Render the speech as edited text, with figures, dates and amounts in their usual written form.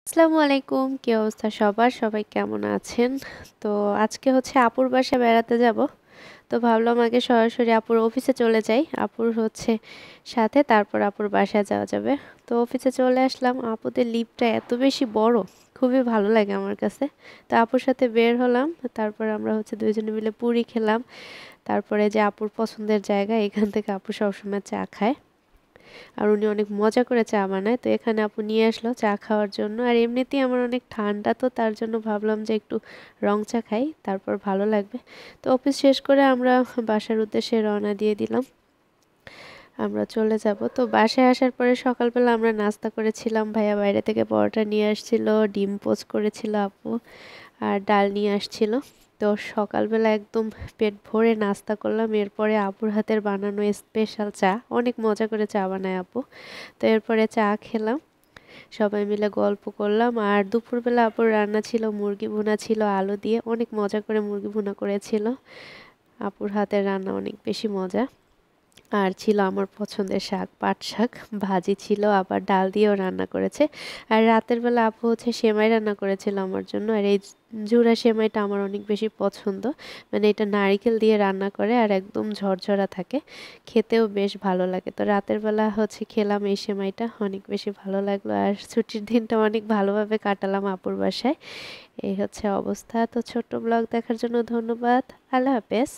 আসসালামু আলাইকুম, কি অবস্থা সবার? সবাই কেমন আছেন? তো আজকে হচ্ছে আপুর বাসায় বেড়াতে যাব। তো ভাবলাম আগে সরাসরি আপুর অফিসে চলে যাই। আপুর হচ্ছে সাথে তারপর আপুর বাসায় যাওয়া যাবে। তো অফিসে চলে আসলাম। আপুদের লিফটটা এত বেশি বড়, খুবই ভালো লাগে আমার কাছে। তো আপুর সাথে বের হলাম। তারপর আমরা হচ্ছে দুইজনে মিলে পুরি খেলাম। তারপরে যে আপুর পছন্দের জায়গা, এখান থেকে আপু সবসময় চা খায়। আর উনি অনেক মজা করে চা বানায়। তো এখানে আপু নিয়ে আসলো চা খাওয়ার জন্য। আর এমনিতেই আমার অনেক ঠান্ডা, তো তার জন্য ভাবলাম যে একটু রং চা খাই, তারপর ভালো লাগবে। তো অফিস শেষ করে আমরা বাসার উদ্দেশ্যে রওনা দিয়ে দিলাম। আমরা চলে যাব। তো বাসায় আসার পরে সকালবেলা আমরা নাস্তা করেছিলাম। ভাইয়া বাইরে থেকে পরোটা নিয়ে আসছিল, ডিম পোচ করেছিল আপু, আর ডাল নিয়ে আসছিল। তো সকালবেলা একদম পেট ভরে নাস্তা করলাম। এরপরে আপুর হাতের বানানো স্পেশাল চা, অনেক মজা করে চা বানায় আপু। তো এরপরে চা খেলাম, সবাই মিলে গল্প করলাম। আর দুপুরবেলা আপুর রান্না ছিল, মুরগি ভুনা ছিল আলু দিয়ে, অনেক মজা করে মুরগি ভুনা করেছিল। আপুর হাতের রান্না অনেক বেশি মজা। আর ছিল আমার পছন্দের শাক, পাট শাক ভাজি ছিল, আবার ডাল দিয়েও রান্না করেছে। আর রাতের বেলা আপু হচ্ছে সেমাই রান্না করেছিল আমার জন্য। আর এই ঝুরা সেমাইটা আমার অনেক বেশি পছন্দ। মানে এটা নারকেল দিয়ে রান্না করে আর একদম ঝরঝরা থাকে, খেতেও বেশ ভালো লাগে। তো রাতের বেলা হচ্ছে খেলাম এই সেমাইটা, অনেক বেশি ভালো লাগলো। আর ছুটির দিনটা অনেক ভালোভাবে কাটালাম আপুর বাসায়। এই হচ্ছে অবস্থা। তো ছোট্ট ব্লগ দেখার জন্য ধন্যবাদ। আল্লাহ হাফেজ।